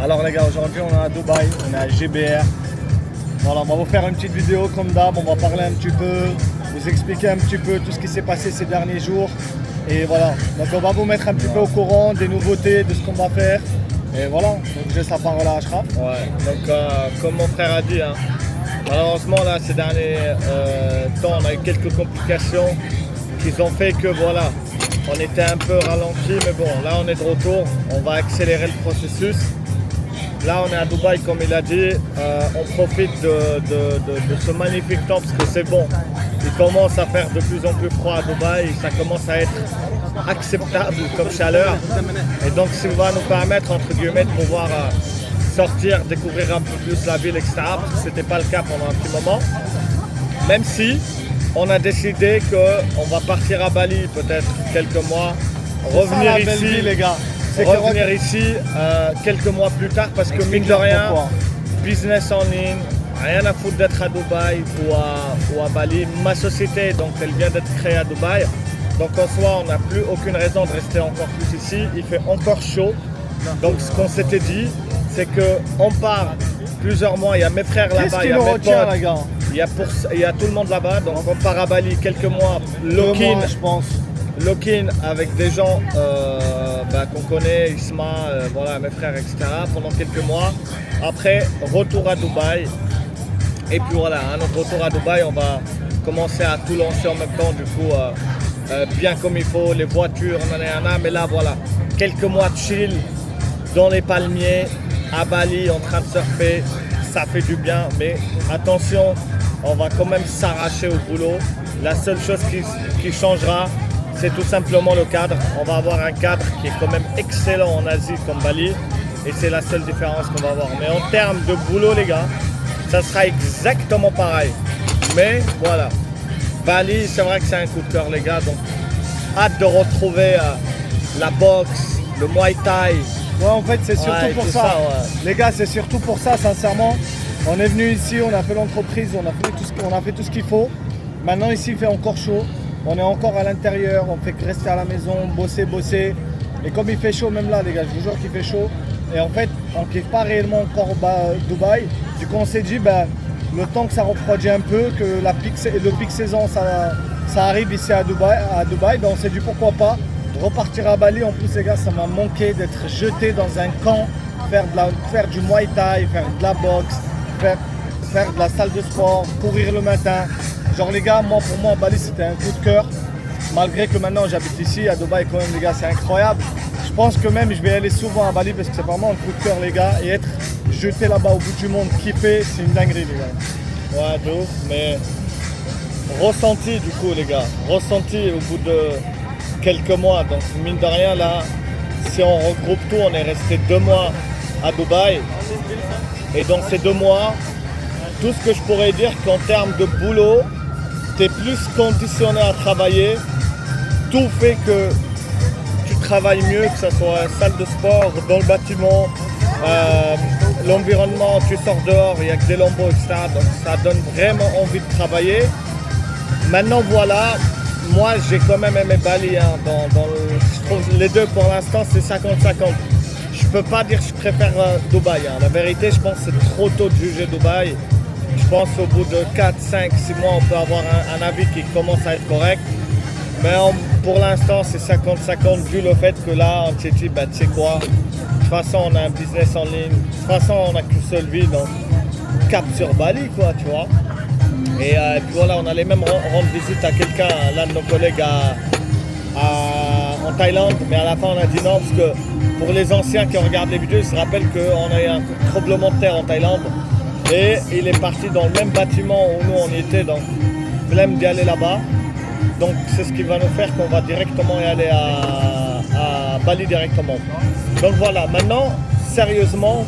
Alors les gars, aujourd'hui on est à Dubaï, on est à GBR. Voilà, on va vous faire une petite vidéo comme d'hab, on va parler un petit peu, vous expliquer un petit peu tout ce qui s'est passé ces derniers jours. Et voilà, donc on va vous mettre un petit peu au courant des nouveautés, de ce qu'on va faire. Et voilà, donc je laisse la parole à Ashraf. Ouais, donc comme mon frère a dit, malheureusement là ces derniers temps on a eu quelques complications qui ont fait que voilà, on était un peu ralenti, mais bon là on est de retour, on va accélérer le processus. Là on est à Dubaï comme il a dit, on profite de ce magnifique temps parce que c'est bon. Il commence à faire de plus en plus froid à Dubaï, ça commence à être acceptable comme chaleur. Et donc ça va nous permettre entre guillemets de pouvoir sortir, découvrir un peu plus la ville, etc. Parce que ce n'était pas le cas pendant un petit moment. Même si on a décidé qu'on va partir à Bali peut-être quelques mois, revenir ici, vie, les gars. revenir ici quelques mois plus tard parce que mine de rien, business en ligne, rien à foutre d'être à Dubaï ou à Bali. Ma société, donc elle vient d'être créée à Dubaï. Donc en soi, on n'a plus aucune raison de rester encore plus ici. Il fait encore chaud. Donc ce qu'on s'était dit, c'est qu'on part plusieurs mois. Il y a mes frères là-bas, il y a mes potes, il y a tout le monde là-bas. Donc on part à Bali quelques mois, lock-in, je pense. Lock-in avec des gens qu'on connaît, Isma, voilà, mes frères, etc. pendant quelques mois. Après, retour à Dubaï. Et puis voilà, à notre retour à Dubaï, on va commencer à tout lancer en même temps, du coup, bien comme il faut, les voitures, mais là voilà, quelques mois de chill dans les palmiers, à Bali, en train de surfer, ça fait du bien, mais attention, on va quand même s'arracher au boulot. La seule chose qui changera, c'est tout simplement le cadre. On va avoir un cadre qui est quand même excellent en Asie comme Bali, et c'est la seule différence qu'on va avoir. Mais en termes de boulot, les gars, ça sera exactement pareil. Mais voilà, Bali, c'est vrai que c'est un coup de cœur, les gars. Donc, hâte de retrouver la boxe, le Muay Thai. Ouais, en fait, c'est surtout pour ça. Ouais. Les gars, c'est surtout pour ça, sincèrement. On est venu ici, on a fait l'entreprise, on a fait tout ce qu'il faut. Maintenant, ici, il fait encore chaud. On est encore à l'intérieur, on fait que rester à la maison, bosser. Et comme il fait chaud, même là, les gars, je vous jure qu'il fait chaud. Et en fait, on ne kiffe pas réellement encore Dubaï. Du coup, on s'est dit, le temps que ça refroidit un peu, que le pic saison, ça arrive ici à Dubaï, on s'est dit pourquoi pas repartir à Bali. En plus, les gars, ça m'a manqué d'être jeté dans un camp, faire du Muay Thai, faire de la boxe, faire de la salle de sport, courir le matin. Genre les gars, pour moi, Bali, c'était un coup de cœur. Malgré que maintenant, j'habite ici, à Dubaï, quand même, les gars, c'est incroyable. Je pense que même, je vais aller souvent à Bali parce que c'est vraiment un coup de cœur, les gars. Et être jeté là-bas au bout du monde, kiffer, c'est une dinguerie, les gars. Ouais, de ouf, mais ressenti du coup, les gars. Ressenti au bout de quelques mois. Donc, mine de rien, là, si on regroupe tout, on est resté 2 mois à Dubaï. Et dans ces 2 mois, tout ce que je pourrais dire qu'en termes de boulot, tu es plus conditionné à travailler. Tout fait que tu travailles mieux, que ce soit salle de sport, dans le bâtiment, l'environnement, tu sors dehors, il n'y a que des lambeaux, etc. Donc ça donne vraiment envie de travailler. Maintenant voilà, moi j'ai quand même aimé Bali. Je trouve les deux pour l'instant c'est 50-50. Je peux pas dire que je préfère Dubaï. La vérité, je pense que c'est trop tôt de juger Dubaï. Je pense qu'au bout de 4, 5, 6 mois, on peut avoir un avis qui commence à être correct. Mais pour l'instant, c'est 50-50 vu le fait que là, on s'est dit, tu sais quoi, de toute façon, on a un business en ligne. De toute façon, on n'a qu'une seule vie, donc cap sur Bali, quoi, tu vois. Et puis voilà, on allait même rendre visite à quelqu'un, l'un de nos collègues en Thaïlande. Mais à la fin, on a dit non, parce que pour les anciens qui regardent les vidéos, ils se rappellent qu'on a eu un tremblement de terre en Thaïlande. Et il est parti dans le même bâtiment où nous on y était, donc flemme d'y aller là-bas. Donc c'est ce qui va nous faire qu'on va directement y aller à Bali directement. Donc voilà, maintenant, sérieusement,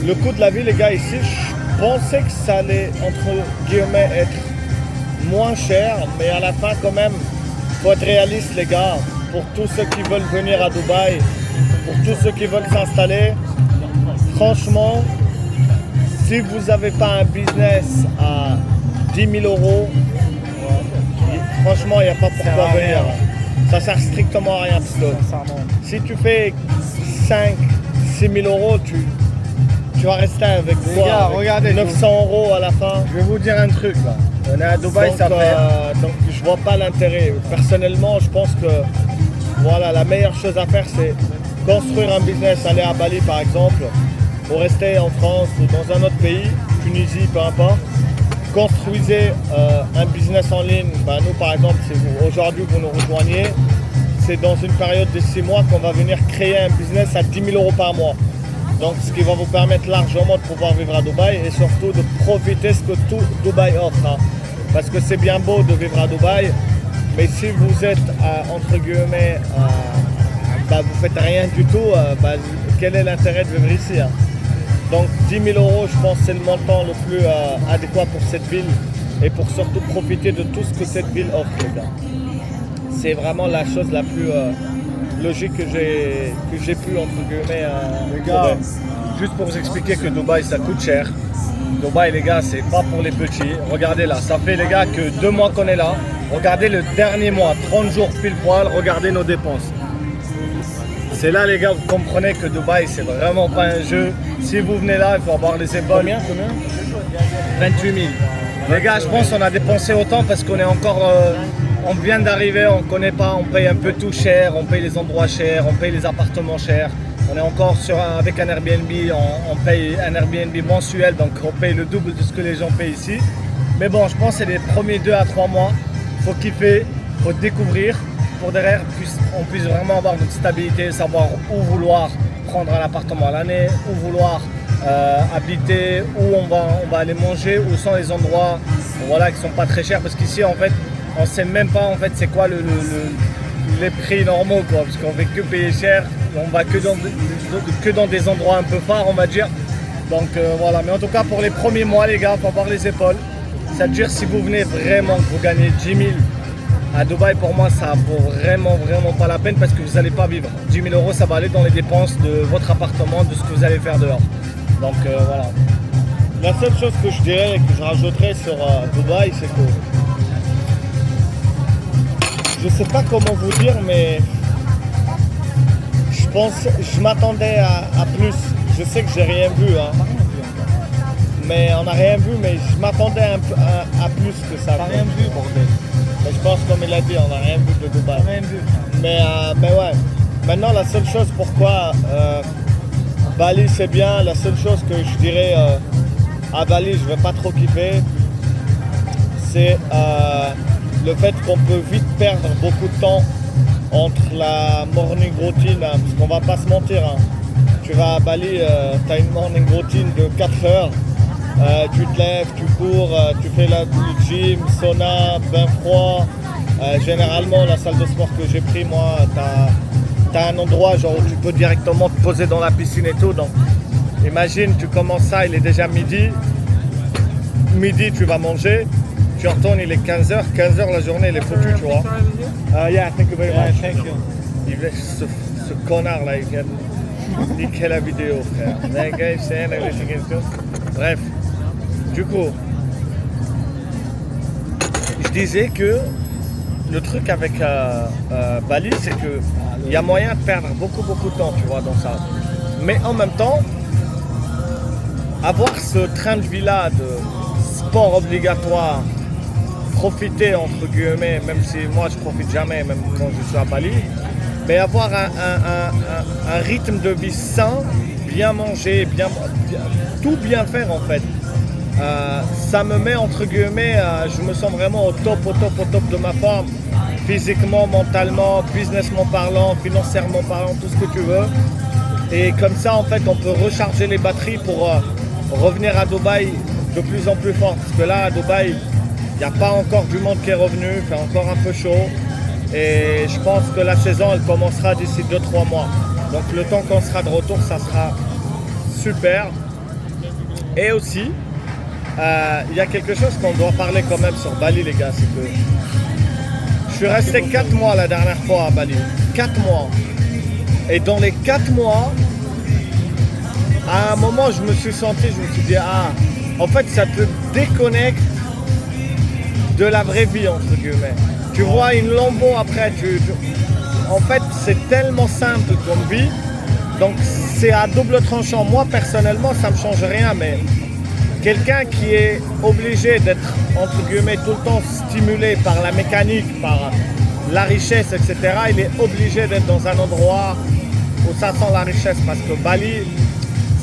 le coût de la vie, les gars, ici, je pensais que ça allait, entre guillemets, être moins cher, mais à la fin quand même, il faut être réaliste, les gars. Pour tous ceux qui veulent venir à Dubaï, pour tous ceux qui veulent s'installer, franchement, si vous n'avez pas un business à 10 000 euros, franchement, il n'y a pas pourquoi venir. Ça sert strictement à rien. Parce que si tu fais 5, 6 000 €, tu vas rester avec Les quoi? gars, Avec regardez, 900 € à la fin. Je vais vous dire un truc là. On est à Dubaï, Donc, ça fait. donc je vois pas l'intérêt. Personnellement, je pense que voilà, la meilleure chose à faire, c'est construire un business, aller à Bali par exemple, ou rester en France ou dans un autre pays, Tunisie, peu importe. Construisez un business en ligne. Ben, nous par exemple, si aujourd'hui vous nous rejoignez, c'est dans une période de 6 mois qu'on va venir créer un business à 10 000 € par mois. Donc ce qui va vous permettre largement de pouvoir vivre à Dubaï et surtout de profiter de ce que tout Dubaï offre. Hein. Parce que c'est bien beau de vivre à Dubaï, mais si vous êtes entre guillemets, vous faites rien du tout, quel est l'intérêt de vivre ici, hein? Donc 10 000 €, je pense que c'est le montant le plus adéquat pour cette ville et pour surtout profiter de tout ce que cette ville offre, les gars. C'est vraiment la chose la plus logique que j'ai pu entre guillemets Les gars, trouver. juste pour vous expliquer que Dubaï ça coûte cher. Dubaï les gars, c'est pas pour les petits. Regardez là, ça fait les gars que 2 mois qu'on est là. Regardez le dernier mois, 30 jours pile poil, regardez nos dépenses. C'est là les gars, vous comprenez que Dubaï c'est vraiment pas un jeu. Si vous venez là, il faut avoir les épaules. Combien 28 000. Les gars, je pense qu'on a dépensé autant parce qu'on est encore... on vient d'arriver, on ne connaît pas, on paye un peu tout cher, on paye les endroits chers, on paye les appartements chers. On est encore avec un Airbnb, on paye un Airbnb mensuel, donc on paye le double de ce que les gens payent ici. Mais bon, je pense que c'est les premiers 2 à 3 mois. Il faut kiffer, il faut découvrir pour derrière on puisse vraiment avoir notre stabilité, savoir où vouloir prendre un appartement à l'année, où vouloir habiter, où on va aller manger, où sont les endroits voilà, qui sont pas très chers. Parce qu'ici, en fait, on sait même pas en fait c'est quoi les prix normaux, quoi, parce qu'on fait que payer cher, on va que dans des endroits un peu phares, on va dire. Donc voilà, mais en tout cas pour les premiers mois les gars, il faut avoir les épaules. C'est-à-dire si vous venez vraiment, que vous gagnez 10 000 à Dubaï, pour moi ça vaut vraiment pas la peine parce que vous n'allez pas vivre. 10 000 € ça va aller dans les dépenses de votre appartement, de ce que vous allez faire dehors. Donc voilà. La seule chose que je dirais et que je rajouterais sur Dubaï, c'est que je sais pas comment vous dire, mais je m'attendais à plus. Je sais que j'ai rien vu, hein. Mais on n'a rien vu, mais je m'attendais à plus que ça. T'as rien vu, bordel. Mais je pense, comme il a dit, on n'a rien vu de Dubaï. Rien vu. Mais ouais, maintenant la seule chose pourquoi Bali c'est bien, la seule chose que je dirais à Bali je vais pas trop kiffer, c'est le fait qu'on peut vite perdre beaucoup de temps entre la morning routine, hein, parce qu'on va pas se mentir, hein. Tu vas à Bali, tu as une morning routine de 4 heures, tu te lèves, tu cours, tu fais le gym, sauna, bain froid. Généralement la salle de sport que j'ai pris moi, t'as un endroit genre où tu peux directement te poser dans la piscine et tout. Donc imagine tu commences ça, il est déjà midi tu vas manger, tu retournes, il est 15h, la journée elle est foutue, tu vois. Yeah, thank you very much. Thank you. Ce connard là, il vient de niquer la vidéo, frère. Bref, du coup, je disais que le truc avec Bali, c'est qu'il y a moyen de perdre beaucoup de temps, tu vois, dans ça. Mais en même temps, avoir ce train de vie là de sport obligatoire, profiter entre guillemets, même si moi je profite jamais, même quand je suis à Bali, mais avoir un rythme de vie sain, bien manger, tout bien faire en fait. Ça me met entre guillemets, je me sens vraiment au top de ma forme, physiquement, mentalement, businessment parlant, financièrement parlant, tout ce que tu veux. Et comme ça en fait on peut recharger les batteries pour revenir à Dubaï de plus en plus fort. Parce que là à Dubaï, il n'y a pas encore du monde qui est revenu, il fait encore un peu chaud. Et je pense que la saison elle commencera d'ici 2-3 mois. Donc le temps qu'on sera de retour, ça sera super. Et aussi, il y a quelque chose qu'on doit parler quand même sur Bali les gars, c'est que je suis resté 4 mois la dernière fois à Bali. 4 mois. Et dans les 4 mois, à un moment je me suis dit, en fait ça te déconnecte de la vraie vie entre guillemets. Tu vois une lambeau après, en fait c'est tellement simple comme vie Donc c'est à double tranchant. Moi personnellement ça ne me change rien, mais quelqu'un qui est obligé d'être entre guillemets tout le temps stimulé par la mécanique, par la richesse, etc., il est obligé d'être dans un endroit où ça sent la richesse, parce que Bali,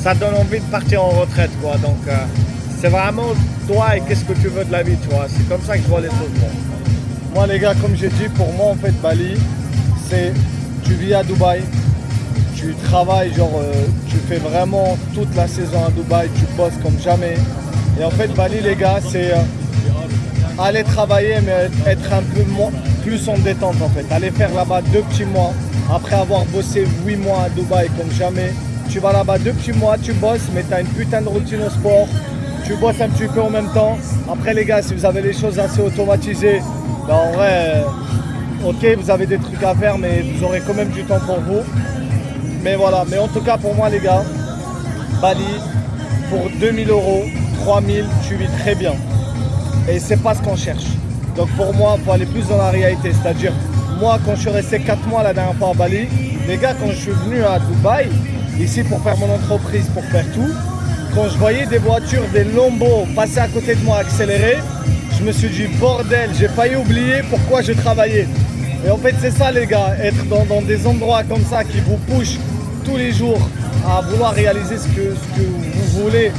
ça donne envie de partir en retraite, quoi. Donc c'est vraiment toi et qu'est-ce que tu veux de la vie, tu vois. C'est comme ça que je vois les choses. Moi les gars, comme j'ai dit, pour moi en fait Bali, c'est tu vis à Dubaï, tu travailles, tu fais vraiment toute la saison à Dubaï, tu bosses comme jamais. Et en fait Bali les gars, c'est aller travailler mais être un peu plus en détente en fait. Aller faire là-bas 2 petits mois, après avoir bossé 8 mois à Dubaï comme jamais. Tu vas là-bas 2 petits mois, tu bosses, mais tu as une putain de routine au sport. Tu bosses un petit peu en même temps. Après les gars, si vous avez les choses assez automatisées, ben en vrai, ok, vous avez des trucs à faire, mais vous aurez quand même du temps pour vous. Mais voilà, mais en tout cas pour moi les gars, Bali, pour 2000 €, 3000, tu vis très bien. Et c'est pas ce qu'on cherche. Donc pour moi, il faut aller plus dans la réalité. C'est-à-dire, moi quand je suis resté 4 mois la dernière fois à Bali, les gars, quand je suis venu à Dubaï, ici pour faire mon entreprise, pour faire tout, quand je voyais des voitures, des Lambo passer à côté de moi accélérer, je me suis dit bordel, j'ai failli oublier pourquoi je travaillais. Et en fait c'est ça les gars, être dans des endroits comme ça qui vous poussent tous les jours à vouloir réaliser ce que vous voulez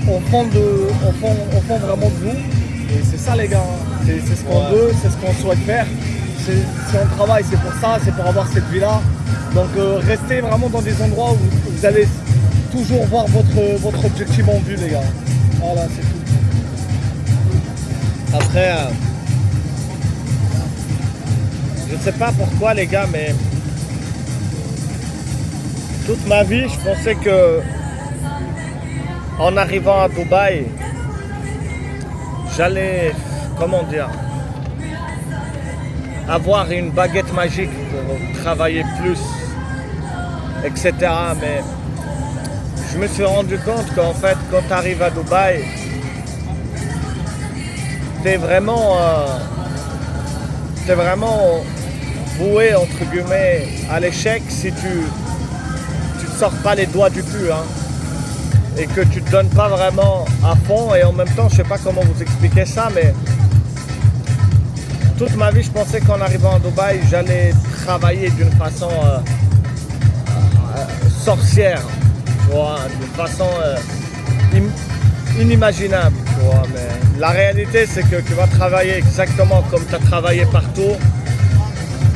au fond vraiment de vous. Et c'est ça les gars, c'est ce qu'on veut, c'est ce qu'on souhaite faire. Si on travaille, c'est pour ça, c'est pour avoir cette vie-là. Donc restez vraiment dans des endroits où vous allez toujours voir votre objectif en vue les gars. Voilà, c'est tout. Après, je ne sais pas pourquoi les gars, mais toute ma vie, je pensais que en arrivant à Dubaï, j'allais, comment dire, avoir une baguette magique pour travailler plus, etc. Mais je me suis rendu compte qu'en fait, quand tu arrives à Dubaï, t'es vraiment voué entre guillemets à l'échec si tu te sors pas les doigts du cul, hein, et que tu te donnes pas vraiment à fond. Et en même temps, je sais pas comment vous expliquer ça, mais toute ma vie je pensais qu'en arrivant à Dubaï j'allais travailler d'une façon sorcière, tu vois, d'une façon inimaginable, tu vois. Mais la réalité c'est que tu vas travailler exactement comme tu as travaillé partout.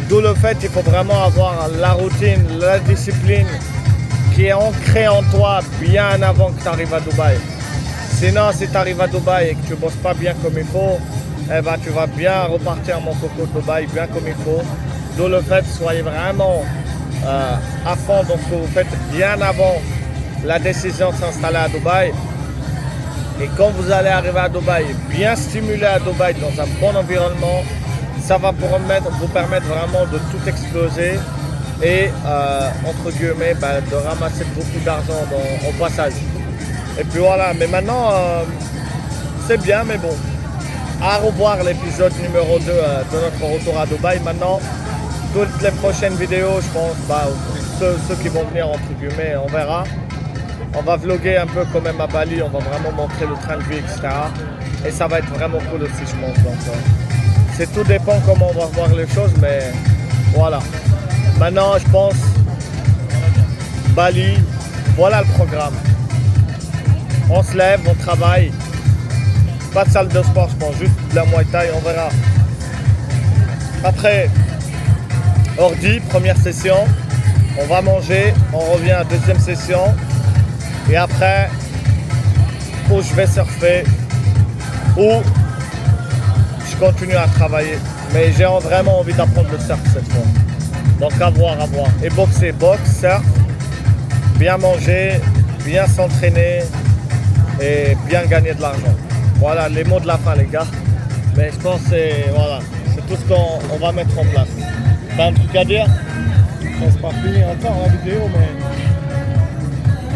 D'où le fait qu'il faut vraiment avoir la routine, la discipline qui est ancrée en toi bien avant que tu arrives à Dubaï. Sinon, si tu arrives à Dubaï et que tu ne bosses pas bien comme il faut, eh ben, tu vas bien repartir mon coco de Dubaï bien comme il faut. D'où le fait, soyez vraiment à fond dans ce que vous faites bien avant la décision de s'installer à Dubaï. Et quand vous allez arriver à Dubaï, bien stimulé à Dubaï dans un bon environnement, ça va vous permettre vraiment de tout exploser et entre guillemets de ramasser beaucoup d'argent au passage. Et puis voilà, mais maintenant c'est bien, mais bon, à revoir l'épisode numéro 2 de notre retour à Dubaï. Maintenant, toutes les prochaines vidéos, je pense, ceux qui vont venir entre guillemets, on verra. On va vlogger un peu quand même à Bali, on va vraiment montrer le train de vie, etc. Et ça va être vraiment cool aussi, je pense. Donc, c'est tout dépend comment on va voir les choses, mais voilà. Maintenant, je pense, Bali, voilà le programme. On se lève, on travaille. Pas de salle de sport, je pense, juste de la Muay Thai, on verra. Après, ordi, première session. On va manger, on revient à deuxième session. Et après, où je vais surfer, ou je continue à travailler. Mais j'ai vraiment envie d'apprendre le surf cette fois. Donc à voir. Et boxer, boxe, surf, bien manger, bien s'entraîner et bien gagner de l'argent. Voilà les mots de la fin les gars. Mais je pense que c'est tout ce qu'on va mettre en place. T'as un truc à dire? C'est pas fini encore la vidéo,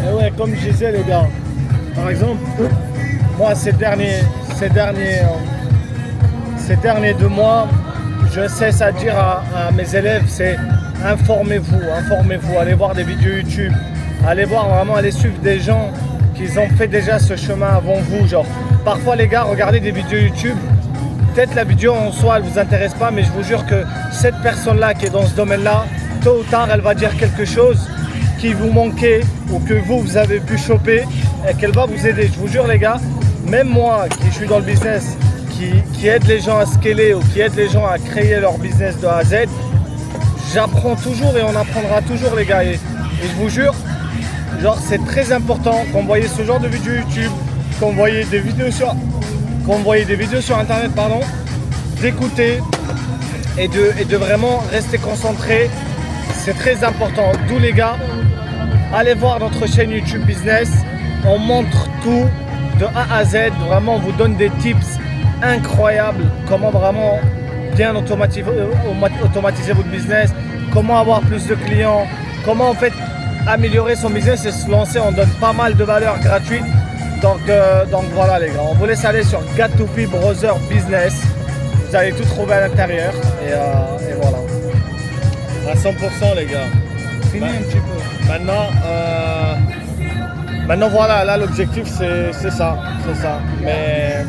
mais ouais, comme je disais les gars, par exemple, moi ces derniers 2 mois, je cesse à dire à mes élèves, c'est informez-vous, allez voir des vidéos YouTube, allez suivre des gens qui ont fait déjà ce chemin avant vous. Genre, parfois les gars, regardez des vidéos YouTube, peut-être la vidéo en soi elle vous intéresse pas, mais je vous jure que cette personne-là qui est dans ce domaine-là, tôt ou tard, elle va dire quelque chose qui vous manquait ou que vous avez pu choper et qu'elle va vous aider. Je vous jure les gars, même moi qui suis dans le business, qui aide les gens à scaler ou qui aide les gens à créer leur business de A à Z, j'apprends toujours et on apprendra toujours les gars. Et je vous jure, genre c'est très important quand vous voyez ce genre de vidéos YouTube, quand vous voyez des vidéos sur internet, d'écouter et de vraiment rester concentré. C'est très important. D'où les gars, allez voir notre chaîne YouTube Business. On montre tout de A à Z. Vraiment, on vous donne des tips incroyables. Comment vraiment bien automatiser votre business. Comment avoir plus de clients. Comment en fait améliorer son business et se lancer. On donne pas mal de valeurs gratuites. Donc voilà les gars. On vous laisse aller sur Gat2Fee Browser Business. Vous allez tout trouver à l'intérieur. Et voilà. À 100% les gars. Fini un petit peu. Maintenant voilà, là l'objectif c'est ça. Mais